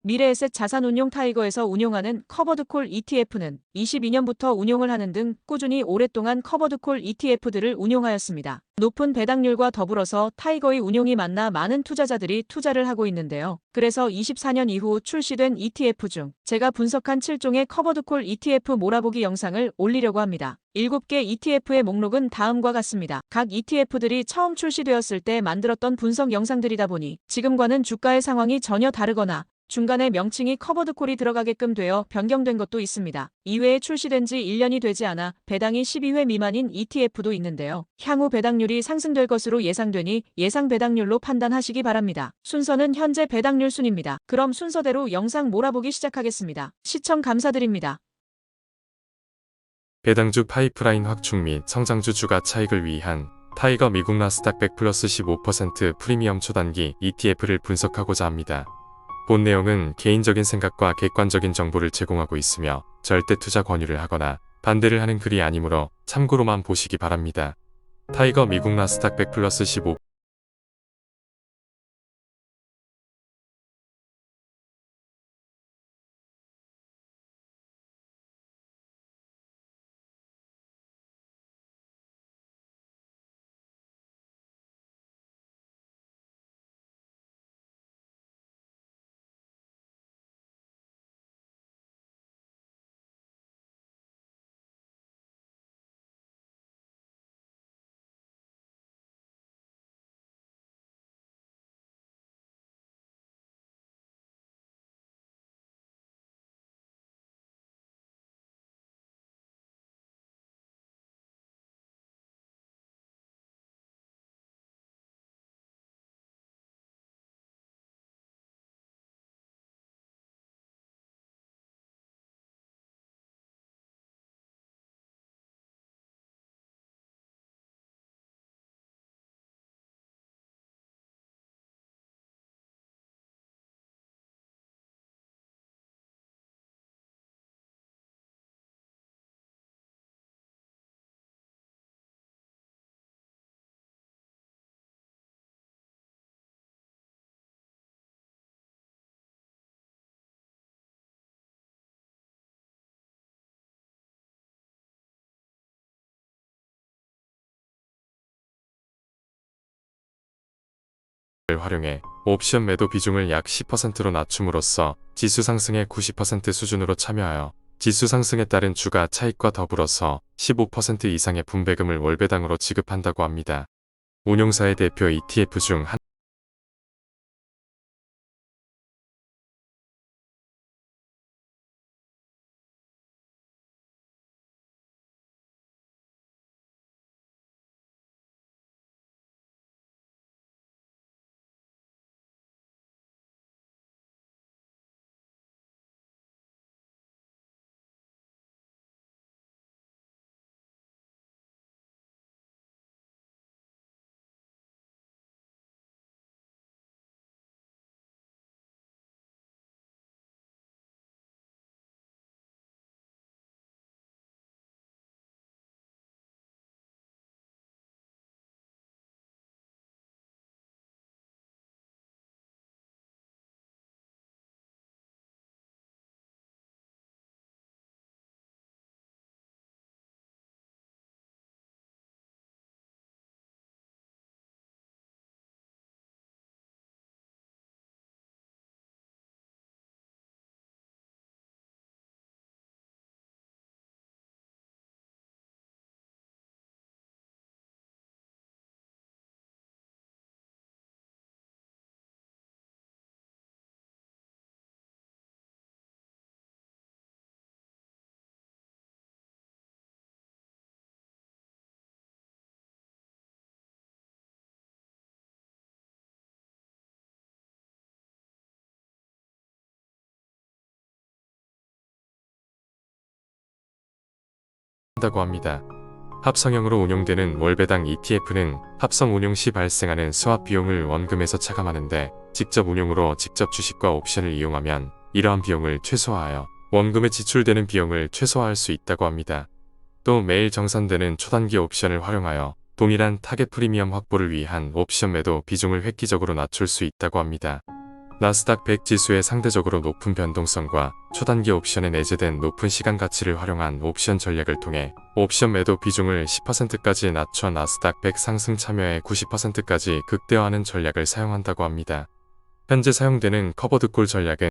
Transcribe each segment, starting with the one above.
미래에셋 자산운용 타이거에서 운용하는 커버드콜 ETF는 22년부터 운용을 하는 등 꾸준히 오랫동안 커버드콜 ETF들을 운용하였습니다. 높은 배당률과 더불어서 타이거의 운용이 많아 많은 투자자들이 투자를 하고 있는데요. 그래서 24년 이후 출시된 ETF 중 제가 분석한 7종의 커버드콜 ETF 몰아보기 영상을 올리려고 합니다. 7개 ETF의 목록은 다음과 같습니다. 각 ETF들이 처음 출시되었을 때 만들었던 분석 영상들이다 보니 지금과는 주가의 상황이 전혀 다르거나 중간에 명칭이 커버드콜이 들어가게끔 되어 변경된 것도 있습니다. 이외에 출시된 지 1년이 되지 않아 배당이 12회 미만인 ETF도 있는데요. 향후 배당률이 상승될 것으로 예상되니 예상 배당률로 판단하시기 바랍니다. 순서는 현재 배당률 순입니다. 그럼 순서대로 영상 몰아보기 시작하겠습니다. 시청 감사드립니다. 배당주 파이프라인 확충 및 성장주 주가 차익을 위한 타이거 미국 나스닥 100 플러스 15% 프리미엄 초단기 ETF를 분석하고자 합니다. 본 내용은 개인적인 생각과 객관적인 정보를 제공하고 있으며 절대 투자 권유를 하거나 반대를 하는 글이 아니므로 참고로만 보시기 바랍니다. 타이거 미국 나스닥 100 플러스 15% 를 활용해 옵션 매도 비중을 약 10%로 낮춤으로써 지수 상승의 90% 수준으로 참여하여 지수 상승에 따른 주가 차익과 더불어서 15% 이상의 분배금을 월배당으로 지급한다고 합니다. 운용사의 대표 ETF 중 한다고 합니다. 합성형으로 운용되는 월배당 ETF는 합성 운용 시 발생하는 수합 비용을 원금에서 차감하는데 직접 운용으로 직접 주식과 옵션을 이용하면 이러한 비용을 최소화하여 원금에 지출되는 비용을 최소화할 수 있다고 합니다. 또 매일 정산되는 초단기 옵션을 활용하여 동일한 타겟 프리미엄 확보를 위한 옵션 매도 비중을 획기적으로 낮출 수 있다고 합니다. 나스닥 100 지수의 상대적으로 높은 변동성과 초단기 옵션에 내재된 높은 시간 가치를 활용한 옵션 전략을 통해 옵션 매도 비중을 10%까지 낮춰 나스닥 100 상승 참여의 90%까지 극대화하는 전략을 사용한다고 합니다. 현재 사용되는 커버드콜 전략은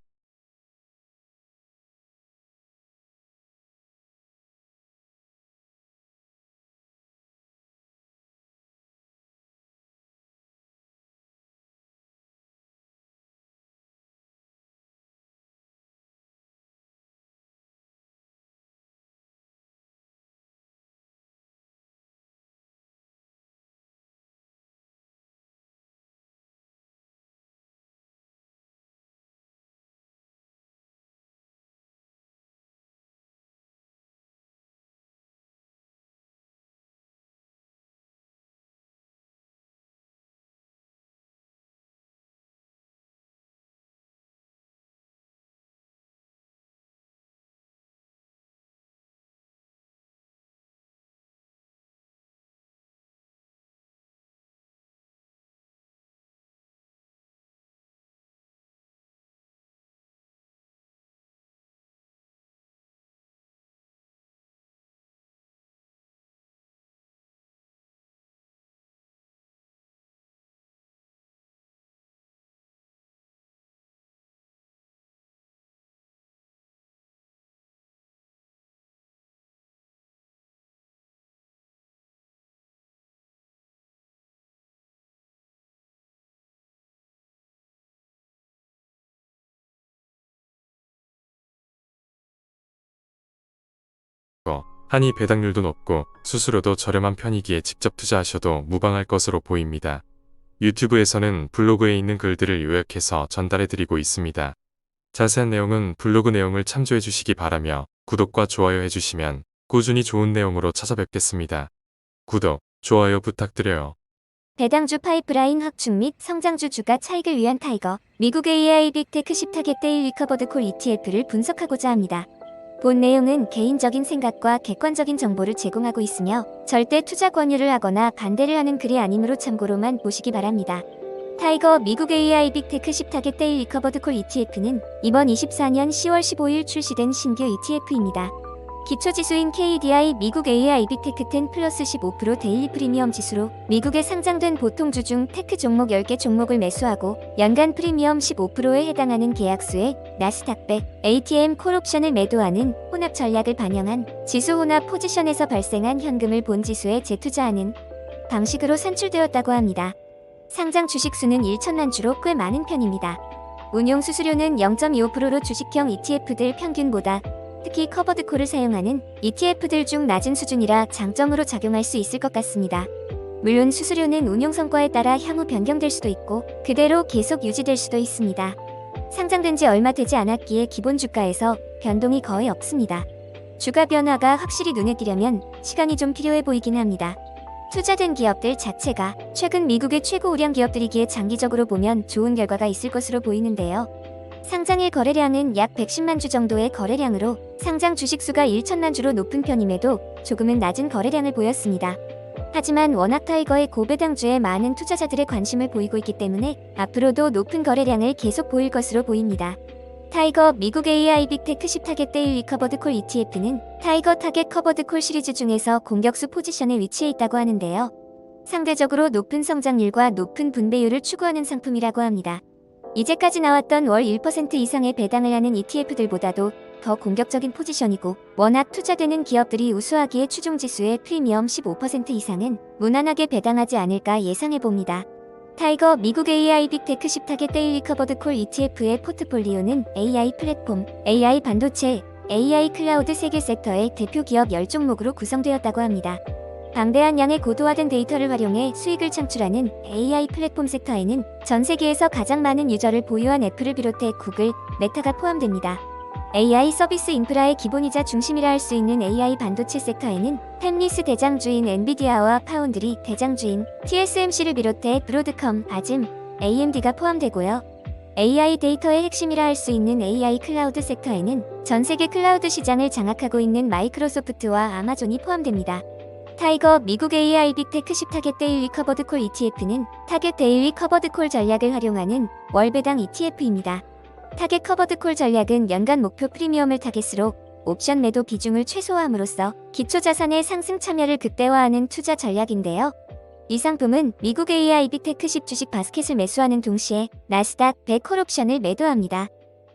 한이 배당률도 높고 수수료도 저렴한 편이기에 직접 투자하셔도 무방할 것으로 보입니다. 유튜브에서는 블로그에 있는 글들을 요약해서 전달해드리고 있습니다. 자세한 내용은 블로그 내용을 참조해 주시기 바라며 구독과 좋아요 해주시면 꾸준히 좋은 내용으로 찾아뵙겠습니다. 구독, 좋아요 부탁드려요. 배당주 파이프라인 확충 및 성장주 주가 차익을 위한 타이거, 미국 AI 빅테크 10타겟 데일 리커버드 콜 ETF를 분석하고자 합니다. 본 내용은 개인적인 생각과 객관적인 정보를 제공하고 있으며 절대 투자 권유를 하거나 반대를 하는 글이 아니므로 참고로만 보시기 바랍니다. 타이거 미국 AI 빅테크 10타겟 데일 리커버드 콜 ETF는 이번 24년 10월 15일 출시된 신규 ETF입니다. 기초지수인 KDI 미국 AI 빅테크 10 플러스 15% 데일리 프리미엄 지수로 미국에 상장된 보통주 중 테크 종목 10개 종목을 매수하고 연간 프리미엄 15%에 해당하는 계약수의 나스닥 100 ATM 콜옵션을 매도하는 혼합 전략을 반영한 지수 혼합 포지션에서 발생한 현금을 본 지수에 재투자하는 방식으로 산출되었다고 합니다. 상장 주식수는 1천만 주로 꽤 많은 편입니다. 운용 수수료는 0.25%로 주식형 ETF들 평균보다 특히 커버드콜을 사용하는 ETF들 중 낮은 수준이라 장점으로 작용할 수 있을 것 같습니다. 물론 수수료는 운용 성과에 따라 향후 변경될 수도 있고 그대로 계속 유지될 수도 있습니다. 상장된 지 얼마 되지 않았기에 기본 주가에서 변동이 거의 없습니다. 주가 변화가 확실히 눈에 띄려면 시간이 좀 필요해 보이긴 합니다. 투자된 기업들 자체가 최근 미국의 최고 우량 기업들이기에 장기적으로 보면 좋은 결과가 있을 것으로 보이는데요. 상장일 거래량은 약 110만 주 정도의 거래량으로 상장 주식수가 1천만 주로 높은 편임에도 조금은 낮은 거래량을 보였습니다. 하지만 워낙 타이거의 고배당주에 많은 투자자들의 관심을 보이고 있기 때문에 앞으로도 높은 거래량을 계속 보일 것으로 보입니다. 타이거 미국 AI 빅테크 10타겟 데일 리커버드 콜 ETF는 타이거 타겟 커버드 콜 시리즈 중에서 공격수 포지션에 위치해 있다고 하는데요. 상대적으로 높은 성장률과 높은 분배율을 추구하는 상품이라고 합니다. 이제까지 나왔던 월 1% 이상의 배당을 하는 ETF들보다도 더 공격적인 포지션이고 워낙 투자되는 기업들이 우수하기에 추종지수의 프리미엄 15% 이상은 무난하게 배당하지 않을까 예상해봅니다. 타이거 미국 AI 빅테크 10타겟 데일 리커버드 콜 ETF의 포트폴리오는 AI 플랫폼, AI 반도체, AI 클라우드 3개 섹터의 대표 기업 10종목으로 구성되었다고 합니다. 방대한 양의 고도화된 데이터를 활용해 수익을 창출하는 AI 플랫폼 섹터에는 전 세계에서 가장 많은 유저를 보유한 애플을 비롯해 구글, 메타가 포함됩니다. AI 서비스 인프라의 기본이자 중심이라 할 수 있는 AI 반도체 섹터에는 팹리스 대장주인 엔비디아와 파운드리 대장주인 TSMC를 비롯해 브로드컴, 아즘, AMD가 포함되고요. AI 데이터의 핵심이라 할 수 있는 AI 클라우드 섹터에는 전 세계 클라우드 시장을 장악하고 있는 마이크로소프트와 아마존이 포함됩니다. 타이거 미국 AI 빅테크 10 타겟 데일리 커버드 콜 ETF는 타겟 데일리 커버드 콜 전략을 활용하는 월배당 ETF입니다. 타겟 커버드 콜 전략은 연간 목표 프리미엄을 타겟으로 옵션 매도 비중을 최소화함으로써 기초자산의 상승 참여를 극대화하는 투자 전략인데요. 이 상품은 미국 AI 빅테크 10 주식 바스켓을 매수하는 동시에 나스닥 100 콜옵션을 매도합니다.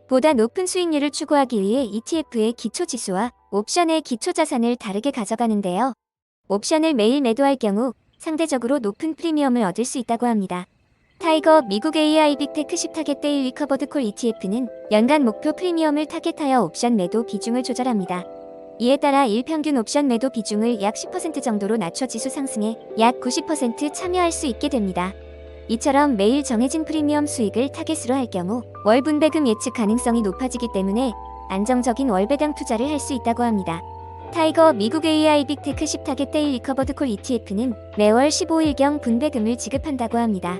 보다 높은 수익률을 추구하기 위해 ETF의 기초지수와 옵션의 기초자산을 다르게 가져가는데요. 옵션을 매일 매도할 경우 상대적으로 높은 프리미엄을 얻을 수 있다고 합니다. 타이거 미국 AI 빅테크 10 타겟 데일리 커버드 콜 ETF는 연간 목표 프리미엄을 타겟하여 옵션 매도 비중을 조절합니다. 이에 따라 일평균 옵션 매도 비중을 약 10% 정도로 낮춰 지수 상승에 약 90% 참여할 수 있게 됩니다. 이처럼 매일 정해진 프리미엄 수익을 타겟으로 할 경우 월 분배금 예측 가능성이 높아지기 때문에 안정적인 월배당 투자를 할 수 있다고 합니다. 타이거 미국 AI 빅테크 10 타겟 데일리 커버드 콜 ETF는 매월 15일경 분배금을 지급한다고 합니다.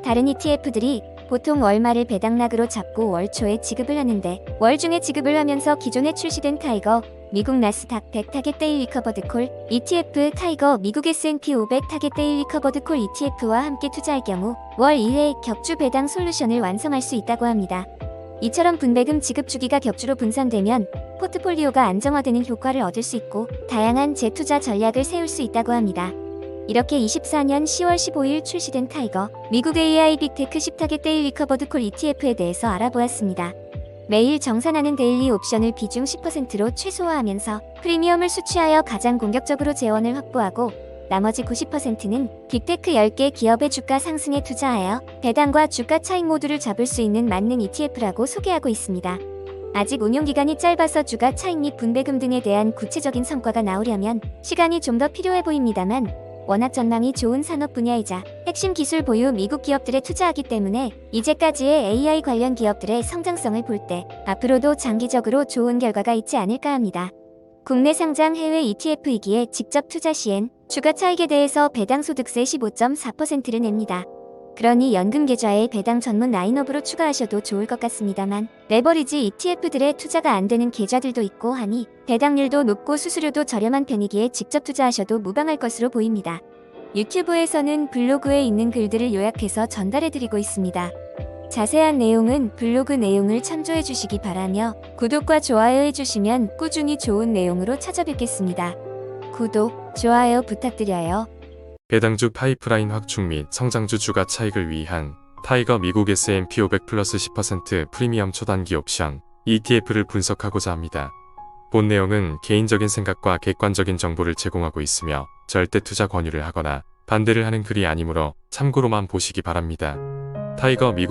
다른 ETF들이 보통 월말을 배당락으로 잡고 월 초에 지급을 하는데 월 중에 지급을 하면서 기존에 출시된 타이거 미국 나스닥 100 타겟 데일리 커버드 콜 ETF 타이거 미국 S&P 500 타겟 데일리 커버드 콜 ETF와 함께 투자할 경우 월 1회 격주 배당 솔루션을 완성할 수 있다고 합니다. 이처럼 분배금 지급 주기가 격주로 분산되면 포트폴리오가 안정화되는 효과를 얻을 수 있고 다양한 재투자 전략을 세울 수 있다고 합니다. 이렇게 24년 10월 15일 출시된 타이거 미국 AI 빅테크 10 타겟 데일리 커버드 콜 ETF에 대해서 알아보았습니다. 매일 정산하는 데일리 옵션을 비중 10%로 최소화하면서 프리미엄을 수취하여 가장 공격적으로 재원을 확보하고 나머지 90%는 빅테크 10개 기업의 주가 상승에 투자하여 배당과 주가 차익 모두를 잡을 수 있는 만능 ETF라고 소개하고 있습니다. 아직 운용기간이 짧아서 주가 차익 및 분배금 등에 대한 구체적인 성과가 나오려면 시간이 좀 더 필요해 보입니다만 워낙 전망이 좋은 산업 분야이자 핵심 기술 보유 미국 기업들에 투자하기 때문에 이제까지의 AI 관련 기업들의 성장성을 볼 때 앞으로도 장기적으로 좋은 결과가 있지 않을까 합니다. 국내 상장 해외 ETF이기에 직접 투자 시엔 주가 차익에 대해서 배당 소득세 15.4%를 냅니다. 그러니 연금 계좌에 배당 전문 라인업으로 추가하셔도 좋을 것 같습니다만 레버리지 ETF들의 투자가 안 되는 계좌들도 있고 하니 배당률도 높고 수수료도 저렴한 편이기에 직접 투자하셔도 무방할 것으로 보입니다. 유튜브에서는 블로그에 있는 글들을 요약해서 전달해드리고 있습니다. 자세한 내용은 블로그 내용을 참조해 주시기 바라며 구독과 좋아요 해주시면 꾸준히 좋은 내용으로 찾아뵙겠습니다. 구독, 좋아요 부탁드려요. 배당주 파이프라인 확충 및 성장주 주가 차익을 위한 타이거 미국 S&P 500 플러스 10% 프리미엄 초단기 옵션 ETF를 분석하고자 합니다. 본 내용은 개인적인 생각과 객관적인 정보를 제공하고 있으며 절대 투자 권유를 하거나 반대를 하는 글이 아니므로 참고로만 보시기 바랍니다. 타이거 미국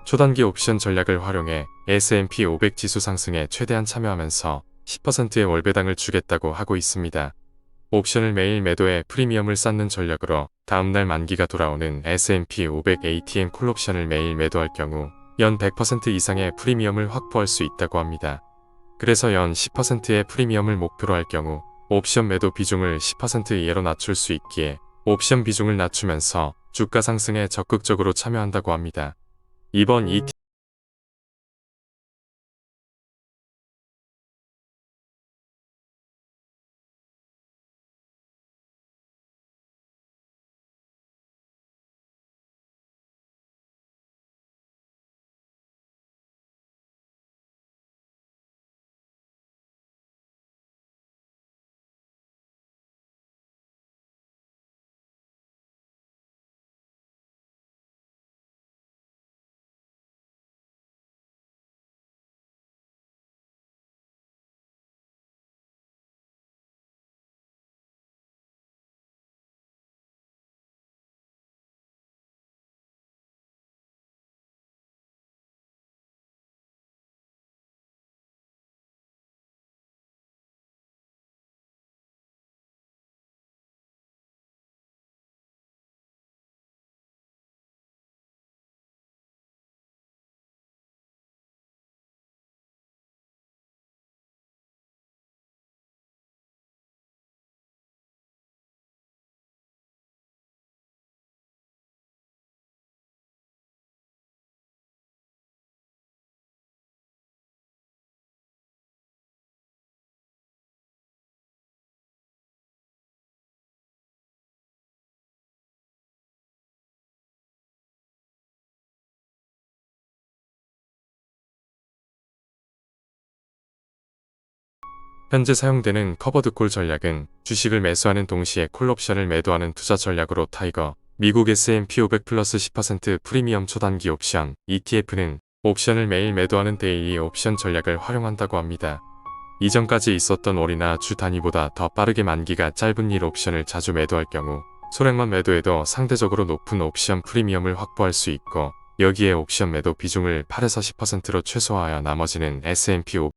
초단기 옵션 전략을 활용해 S&P 500 지수 상승에 최대한 참여하면서 10%의 월배당을 주겠다고 하고 있습니다. 옵션을 매일 매도해 프리미엄을 쌓는 전략으로 다음날 만기가 돌아오는 S&P 500 ATM 콜옵션을 매일 매도할 경우 연 100% 이상의 프리미엄을 확보할 수 있다고 합니다. 그래서 연 10%의 프리미엄을 목표로 할 경우 옵션 매도 비중을 10% 이하로 낮출 수 있기에 옵션 비중을 낮추면서 주가 상승에 적극적으로 참여한다고 합니다. 이번 현재 사용되는 커버드콜 전략은 주식을 매수하는 동시에 콜옵션을 매도하는 투자 전략으로 타이거, 미국 S&P 500 플러스 10% 프리미엄 초단기 옵션 ETF는 옵션을 매일 매도하는 데일리 옵션 전략을 활용한다고 합니다. 이전까지 있었던 월이나 주 단위보다 더 빠르게 만기가 짧은 일 옵션을 자주 매도할 경우 소량만 매도해도 상대적으로 높은 옵션 프리미엄을 확보할 수 있고, 여기에 옵션 매도 비중을 8에서 10%로 최소화하여 나머지는 S&P 500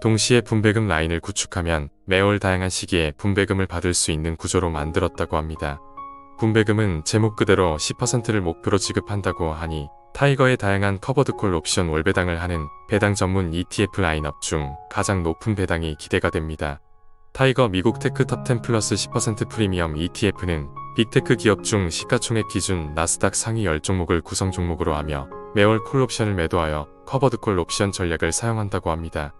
동시에 분배금 라인을 구축하면 매월 다양한 시기에 분배금을 받을 수 있는 구조로 만들었다고 합니다. 분배금은 제목 그대로 10%를 목표로 지급한다고 하니 타이거의 다양한 커버드콜 옵션 월배당을 하는 배당 전문 ETF 라인업 중 가장 높은 배당이 기대가 됩니다. 타이거 미국 테크 탑10 플러스 10% 프리미엄 ETF는 빅테크 기업 중 시가총액 기준 나스닥 상위 10종목을 구성 종목으로 하며 매월 콜옵션을 매도하여 커버드콜 옵션 전략을 사용한다고 합니다.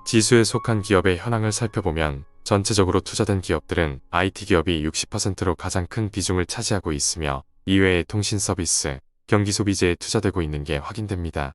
지수에 속한 기업의 현황을 살펴보면 전체적으로 투자된 기업들은 IT 기업이 60%로 가장 큰 비중을 차지하고 있으며 이외에 통신 서비스, 경기 소비재에 투자되고 있는 게 확인됩니다.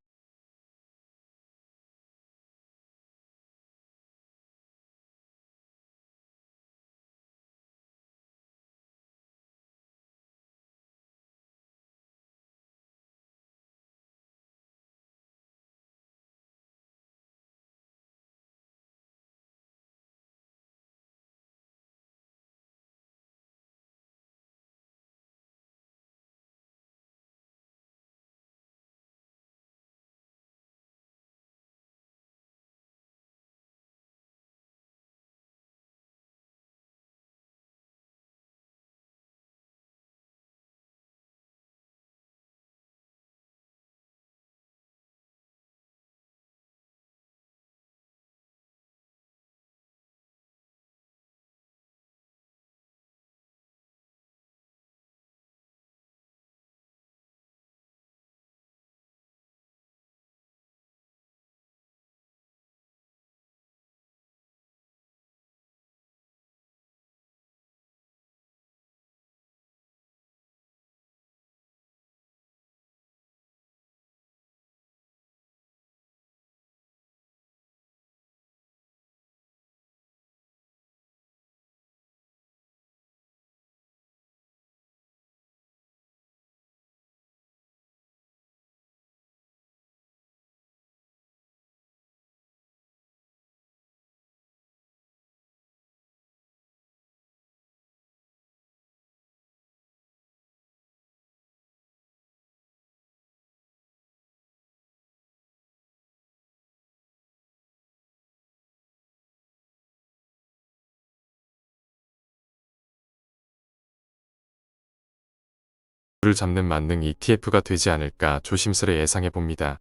를 잡는 만능 ETF가 되지 않을까 조심스레 예상해 봅니다.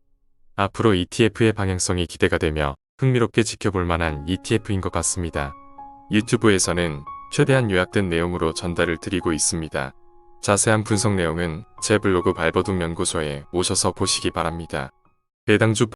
앞으로 ETF의 방향성이 기대가 되며 흥미롭게 지켜볼 만한 ETF인 것 같습니다. 유튜브에서는 최대한 요약된 내용으로 전달을 드리고 있습니다. 자세한 분석 내용은 제 블로그 발버둥 연구소에 오셔서 보시기 바랍니다. 배당주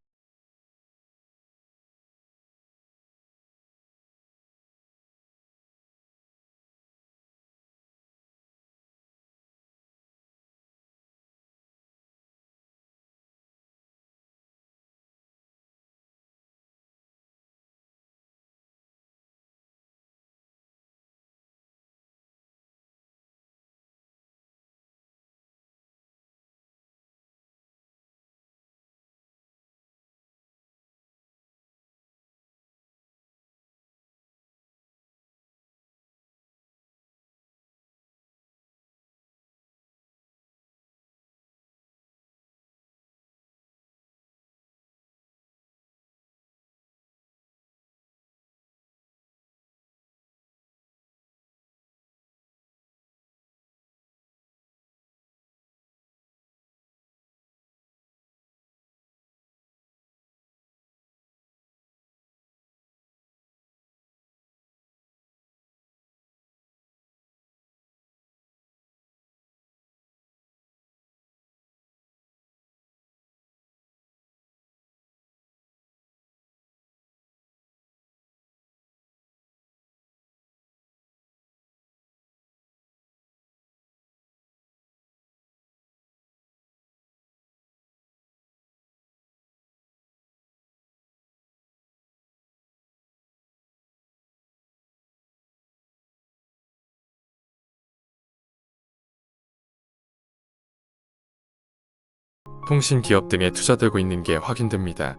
통신 기업 등에 투자되고 있는 게 확인됩니다.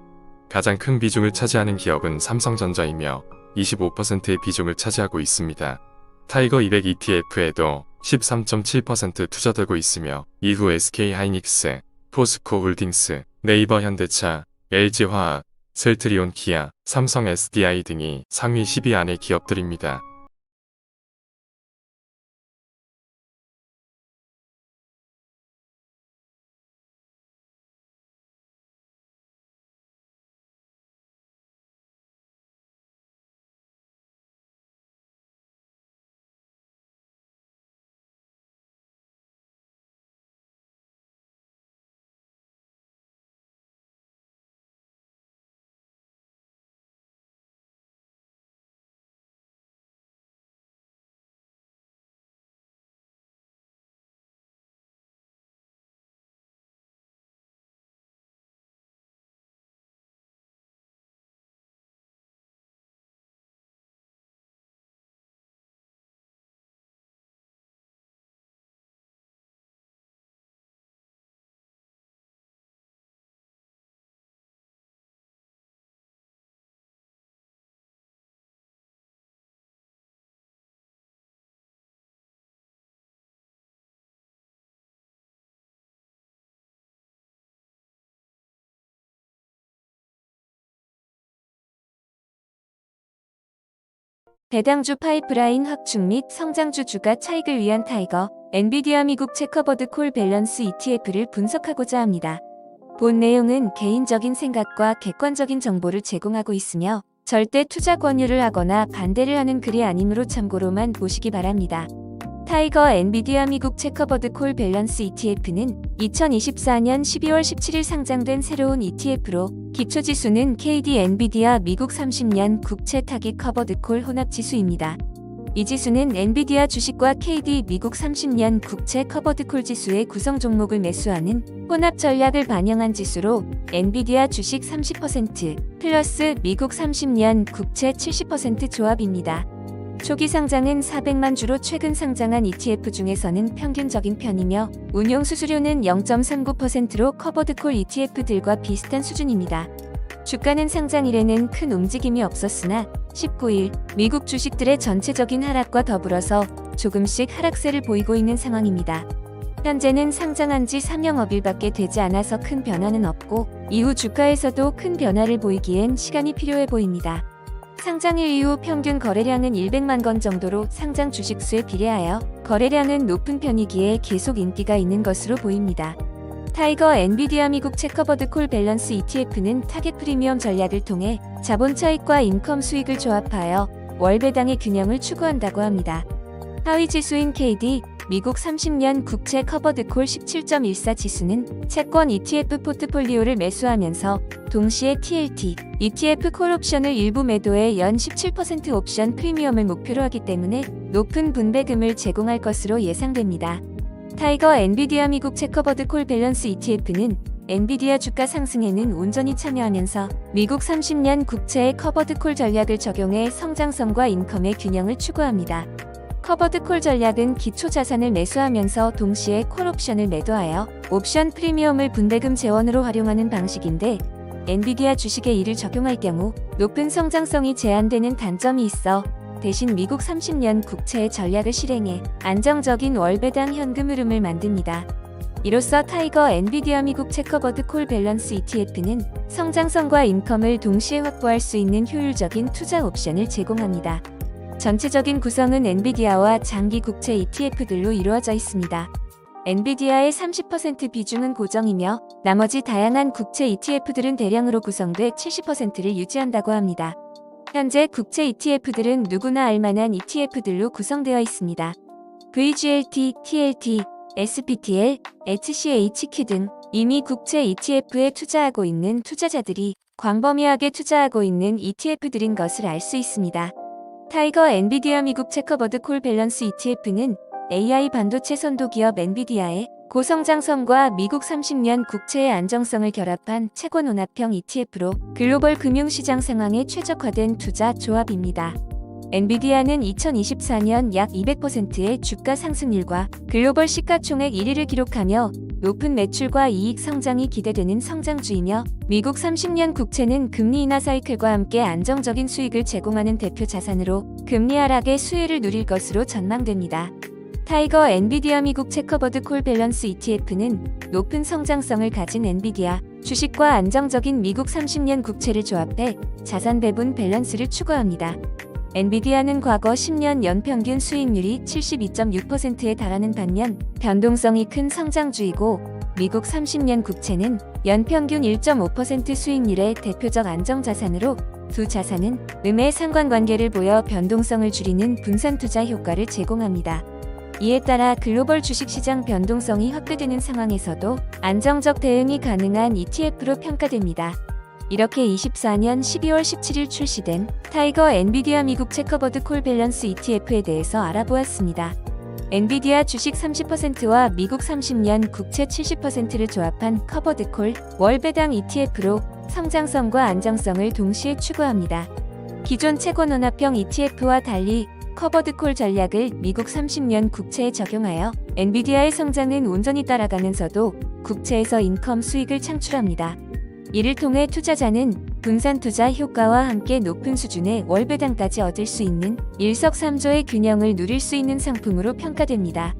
가장 큰 비중을 차지하는 기업은 삼성전자이며 25%의 비중을 차지하고 있습니다. 타이거 200 ETF에도 13.7% 투자되고 있으며 이후 SK하이닉스, 포스코홀딩스, 네이버 현대차, LG화학, 셀트리온, 기아, 삼성, SDI 등이 상위 10위 안의 기업들입니다. 배당주 파이프라인 확충 및 성장주 주가 차익을 위한 타이거, 엔비디아 미국 체커버드 콜 밸런스 ETF를 분석하고자 합니다. 본 내용은 개인적인 생각과 객관적인 정보를 제공하고 있으며 절대 투자 권유를 하거나 반대를 하는 글이 아니므로 참고로만 보시기 바랍니다. 타이거 엔비디아 미국 체커버드 콜 밸런스 ETF는 2024년 12월 17일 상장된 새로운 ETF로 기초지수는 KD 엔비디아 미국 30년 국채 타깃 커버드 콜 혼합지수입니다. 이 지수는 엔비디아 주식과 KD 미국 30년 국채 커버드 콜 지수의 구성 종목을 매수하는 혼합 전략을 반영한 지수로 엔비디아 주식 30% 플러스 미국 30년 국채 70% 조합입니다. 초기 상장은 400만 주로 최근 상장한 ETF 중에서는 평균적인 편이며 운용 수수료는 0.39%로 커버드콜 ETF들과 비슷한 수준입니다. 주가는 상장일에는 큰 움직임이 없었으나 19일 미국 주식들의 전체적인 하락과 더불어서 조금씩 하락세를 보이고 있는 상황입니다. 현재는 상장한 지 3영업일밖에 되지 않아서 큰 변화는 없고 이후 주가에서도 큰 변화를 보이기엔 시간이 필요해 보입니다. 상장일 이후 평균 거래량은 100만 건 정도로 상장 주식수에 비례하여 거래량은 높은 편이기에 계속 인기가 있는 것으로 보입니다. 타이거 엔비디아 미국 체커버드 콜 밸런스 ETF는 타겟 프리미엄 전략을 통해 자본 차익과 인컴 수익을 조합하여 월 배당의 균형을 추구한다고 합니다. 하위 지수인 KD 미국 30년 국채 커버드 콜 17.14 지수는 채권 ETF 포트폴리오를 매수하면서 동시에 TLT, ETF 콜 옵션을 일부 매도해 연 17% 옵션 프리미엄을 목표로 하기 때문에 높은 분배금을 제공할 것으로 예상됩니다. 타이거 엔비디아 미국 체커버드 콜 밸런스 ETF는 엔비디아 주가 상승에는 온전히 참여하면서 미국 30년 국채의 커버드 콜 전략을 적용해 성장성과 인컴의 균형을 추구합니다. 커버드 콜 전략은 기초 자산을 매수하면서 동시에 콜 옵션을 매도하여 옵션 프리미엄을 분배금 재원으로 활용하는 방식인데 엔비디아 주식에 이를 적용할 경우 높은 성장성이 제한되는 단점이 있어 대신 미국 30년 국채의 전략을 실행해 안정적인 월배당 현금 흐름을 만듭니다. 이로써 타이거 엔비디아 미국 체커버드 콜 밸런스 ETF는 성장성과 인컴을 동시에 확보할 수 있는 효율적인 투자 옵션을 제공합니다. 전체적인 구성은 엔비디아와 장기 국채 ETF들로 이루어져 있습니다. 엔비디아의 30% 비중은 고정이며 나머지 다양한 국채 ETF들은 대량으로 구성돼 70%를 유지한다고 합니다. 현재 국채 ETF들은 누구나 알만한 ETF들로 구성되어 있습니다. VGLT, TLT, SPTL, HCHQ 등 이미 국채 ETF에 투자하고 있는 투자자들이 광범위하게 투자하고 있는 ETF들인 것을 알 수 있습니다. 타이거 엔비디아 미국 체커버드 콜 밸런스 ETF는 AI 반도체 선도 기업 엔비디아의 고성장성과 미국 30년 국채의 안정성을 결합한 채권 혼합형 ETF로 글로벌 금융시장 상황에 최적화된 투자 조합입니다. 엔비디아는 2024년 약 200%의 주가 상승률과 글로벌 시가총액 1위를 기록하며 높은 매출과 이익 성장이 기대되는 성장주이며 미국 30년 국채는 금리 인하 사이클과 함께 안정적인 수익을 제공하는 대표 자산으로 금리 하락의 수혜를 누릴 것으로 전망됩니다. 타이거 엔비디아 미국 체커버드 콜 밸런스 ETF는 높은 성장성을 가진 엔비디아 주식과 안정적인 미국 30년 국채를 조합해 자산 배분 밸런스를 추구합니다. 엔비디아는 과거 10년 연평균 수익률이 72.6%에 달하는 반면 변동성이 큰 성장주이고 미국 30년 국채는 연평균 1.5% 수익률의 대표적 안정자산으로 두 자산은 음의 상관관계를 보여 변동성을 줄이는 분산투자 효과를 제공합니다. 이에 따라 글로벌 주식시장 변동성이 확대되는 상황에서도 안정적 대응이 가능한 ETF로 평가됩니다. 이렇게 24년 12월 17일 출시된 타이거 엔비디아 미국 체커버드 콜 밸런스 ETF에 대해서 알아보았습니다. 엔비디아 주식 30%와 미국 30년 국채 70%를 조합한 커버드 콜 월 배당 ETF로 성장성과 안정성을 동시에 추구합니다. 기존 채권원화평 ETF와 달리 커버드 콜 전략을 미국 30년 국채에 적용하여 엔비디아의 성장은 온전히 따라가면서도 국채에서 인컴 수익을 창출합니다. 이를 통해 투자자는 분산 투자 효과와 함께 높은 수준의 월 배당까지 얻을 수 있는 일석삼조의 균형을 누릴 수 있는 상품으로 평가됩니다.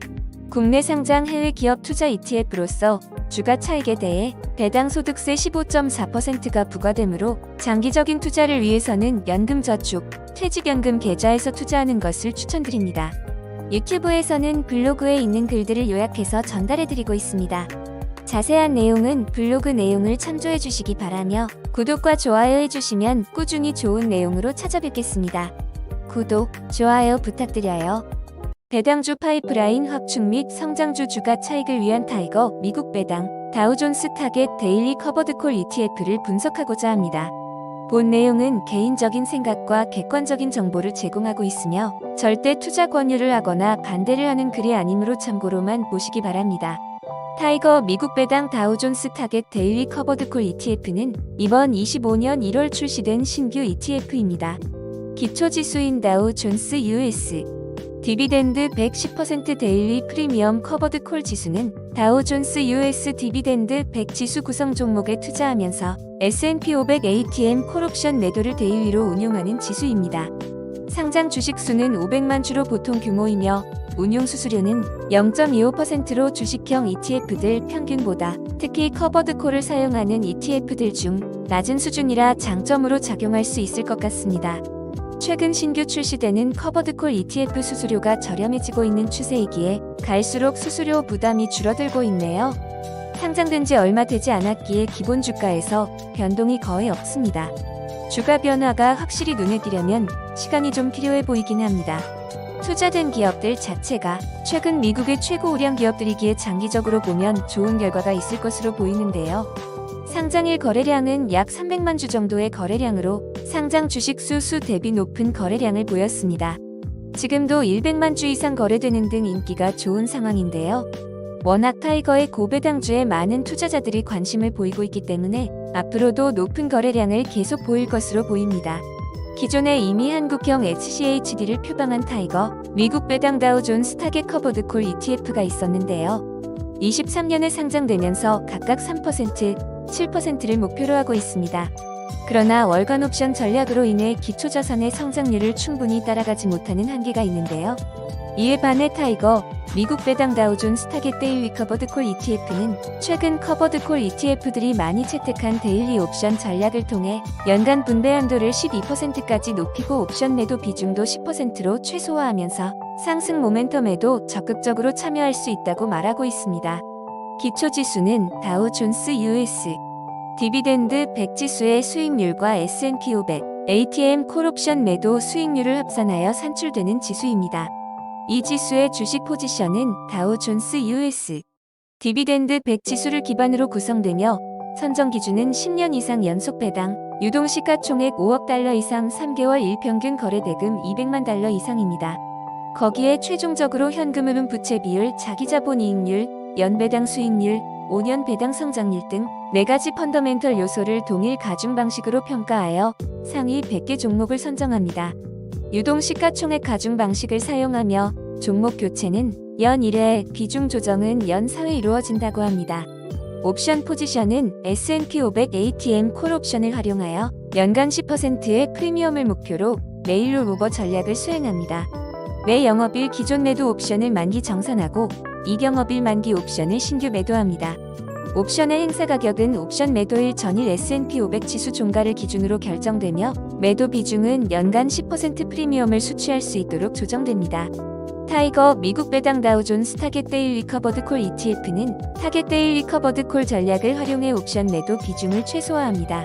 국내 상장 해외 기업 투자 ETF로서 주가 차익에 대해 배당 소득세 15.4%가 부과되므로 장기적인 투자를 위해서는 연금저축, 퇴직연금 계좌에서 투자하는 것을 추천드립니다. 유튜브에서는 블로그에 있는 글들을 요약해서 전달해드리고 있습니다. 자세한 내용은 블로그 내용을 참조해 주시기 바라며 구독과 좋아요 해주시면 꾸준히 좋은 내용으로 찾아뵙겠습니다. 구독, 좋아요 부탁드려요. 배당주 파이프라인 확충 및 성장주 주가 차익을 위한 타이거 미국 배당 다우존스 타겟 데일리 커버드 콜 ETF를 분석하고자 합니다. 본 내용은 개인적인 생각과 객관적인 정보를 제공하고 있으며 절대 투자 권유를 하거나 반대를 하는 글이 아니므로 참고로만 보시기 바랍니다. 타이거 미국 배당 다우존스 타겟 데일리 커버드 콜 ETF는 이번 25년 1월 출시된 신규 ETF입니다. 기초지수인 다우존스 US 디비덴드 110% 데일리 프리미엄 커버드 콜 지수는 다우존스 US 디비덴드 100 지수 구성 종목에 투자하면서 S&P 500 ATM 콜옵션 매도를 데일리로 운용하는 지수입니다. 상장 주식 수는 500만 주로 보통 규모이며 운용 수수료는 0.25%로 주식형 ETF들 평균보다 특히 커버드 콜을 사용하는 ETF들 중 낮은 수준이라 장점으로 작용할 수 있을 것 같습니다. 최근 신규 출시되는 커버드콜 ETF 수수료가 저렴해지고 있는 추세이기에 갈수록 수수료 부담이 줄어들고 있네요. 상장된 지 얼마 되지 않았기에 기본 주가에서 변동이 거의 없습니다. 주가 변화가 확실히 눈에 띄려면 시간이 좀 필요해 보이긴 합니다. 투자된 기업들 자체가 최근 미국의 최고 우량 기업들이기에 장기적으로 보면 좋은 결과가 있을 것으로 보이는데요. 상장일 거래량은 약 300만 주 정도의 거래량으로 상장 주식수 수 대비 높은 거래량을 보였습니다. 지금도 100만 주 이상 거래되는 등 인기가 좋은 상황인데요. 워낙 타이거의 고배당주에 많은 투자자들이 관심을 보이고 있기 때문에 앞으로도 높은 거래량을 계속 보일 것으로 보입니다. 기존에 이미 한국형 HCHD를 표방한 타이거, 미국 배당 다우존스 타겟 커버드 콜 ETF가 있었는데요. 23년에 상장되면서 각각 3%, 7%를 목표로 하고 있습니다. 그러나 월간 옵션 전략으로 인해 기초자산의 성장률을 충분히 따라가지 못하는 한계가 있는데요. 이에 반해 타이거, 미국 배당 다우존스 타겟 데일리 커버드 콜 ETF는 최근 커버드 콜 ETF들이 많이 채택한 데일리 옵션 전략을 통해 연간 분배 한도를 12%까지 높이고 옵션 매도 비중도 10%로 최소화하면서 상승 모멘텀에도 적극적으로 참여할 수 있다고 말하고 있습니다. 기초지수는 다우존스 US 디비덴드 100 지수의 수익률과 S&P 500 ATM 콜옵션 매도 수익률을 합산하여 산출되는 지수입니다. 이 지수의 주식 포지션은 다우존스 US 디비덴드 100 지수를 기반으로 구성되며 선정 기준은 10년 이상 연속 배당, 유동 시가총액 5억 달러 이상 3개월 일평균 거래대금 200만 달러 이상입니다. 거기에 최종적으로 현금 흐름 부채 비율, 자기자본 이익률, 연배당 수익률, 5년 배당 성장률 등 4가지 펀더멘털 요소를 동일 가중 방식으로 평가하여 상위 100개 종목을 선정합니다. 유동 시가총액 가중 방식을 사용하며 종목 교체는 연 1회, 비중 조정은 연 4회 이루어진다고 합니다. 옵션 포지션은 S&P 500 ATM 콜 옵션을 활용하여 연간 10%의 프리미엄을 목표로 메일로 오버 전략을 수행합니다. 매 영업일 기존 매도 옵션을 만기 정산하고 2경업일 만기 옵션을 신규 매도합니다. 옵션의 행사 가격은 옵션 매도일 전일 S&P 500 지수 종가를 기준으로 결정되며 매도 비중은 연간 10% 프리미엄을 수취할 수 있도록 조정됩니다. 타이거 미국 배당 다우존스 타겟 데일리 커버드 콜 ETF는 타겟 데일리 커버드 콜 전략을 활용해 옵션 매도 비중을 최소화합니다.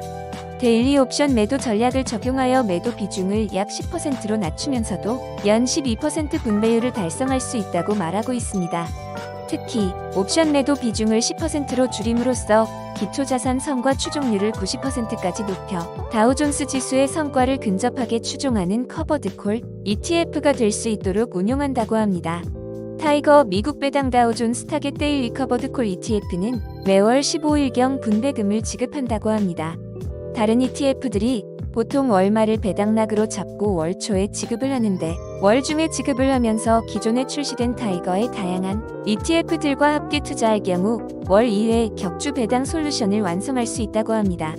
데일리 옵션 매도 전략을 적용하여 매도 비중을 약 10%로 낮추면서도 연 12% 분배율을 달성할 수 있다고 말하고 있습니다. 특히 옵션 매도 비중을 10%로 줄임으로써 기초자산 성과 추종률을 90%까지 높여 다우존스 지수의 성과를 근접하게 추종하는 커버드 콜 ETF가 될 수 있도록 운용한다고 합니다. 타이거 미국 배당 다우존스 타겟 데일리 커버드 콜 ETF는 매월 15일경 분배금을 지급한다고 합니다. 다른 ETF들이 보통 월말을 배당락으로 잡고 월 초에 지급을 하는데 월 중에 지급을 하면서 기존에 출시된 타이거의 다양한 ETF들과 함께 투자할 경우 월 2회 격주 배당 솔루션을 완성할 수 있다고 합니다.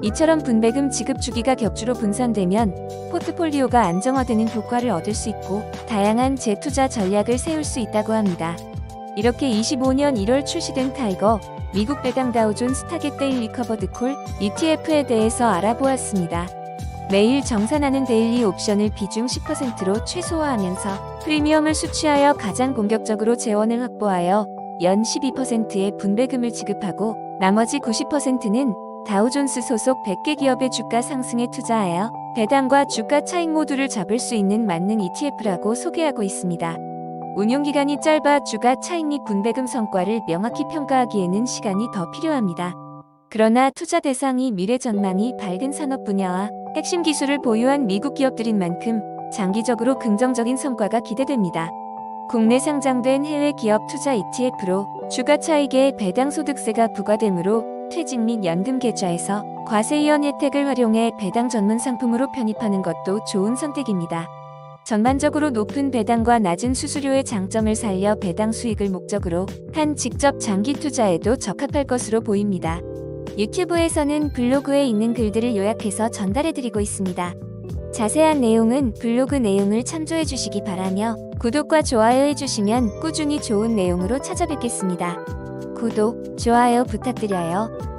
이처럼 분배금 지급 주기가 격주로 분산되면 포트폴리오가 안정화되는 효과를 얻을 수 있고 다양한 재투자 전략을 세울 수 있다고 합니다. 이렇게 25년 1월 출시된 타이거 미국 배당 다우존스 타겟 데일리 커버드 콜 ETF에 대해서 알아보았습니다. 매일 정산하는 데일리 옵션을 비중 10%로 최소화하면서 프리미엄을 수취하여 가장 공격적으로 재원을 확보하여 연 12%의 분배금을 지급하고 나머지 90%는 다우존스 소속 100개 기업의 주가 상승에 투자하여 배당과 주가 차익 모두를 잡을 수 있는 만능 ETF라고 소개하고 있습니다. 운용기간이 짧아 주가 차익 및 분배금 성과를 명확히 평가하기에는 시간이 더 필요합니다. 그러나 투자 대상이 미래 전망이 밝은 산업 분야와 핵심 기술을 보유한 미국 기업들인 만큼 장기적으로 긍정적인 성과가 기대됩니다. 국내 상장된 해외 기업 투자 ETF로 주가 차익에 배당 소득세가 부과되므로 퇴직 및 연금 계좌에서 과세 이연 혜택을 활용해 배당 전문 상품으로 편입하는 것도 좋은 선택입니다. 전반적으로 높은 배당과 낮은 수수료의 장점을 살려 배당 수익을 목적으로 한 직접 장기 투자에도 적합할 것으로 보입니다. 유튜브에서는 블로그에 있는 글들을 요약해서 전달해드리고 있습니다. 자세한 내용은 블로그 내용을 참조해 주시기 바라며 구독과 좋아요 해주시면 꾸준히 좋은 내용으로 찾아뵙겠습니다. 구독, 좋아요 부탁드려요.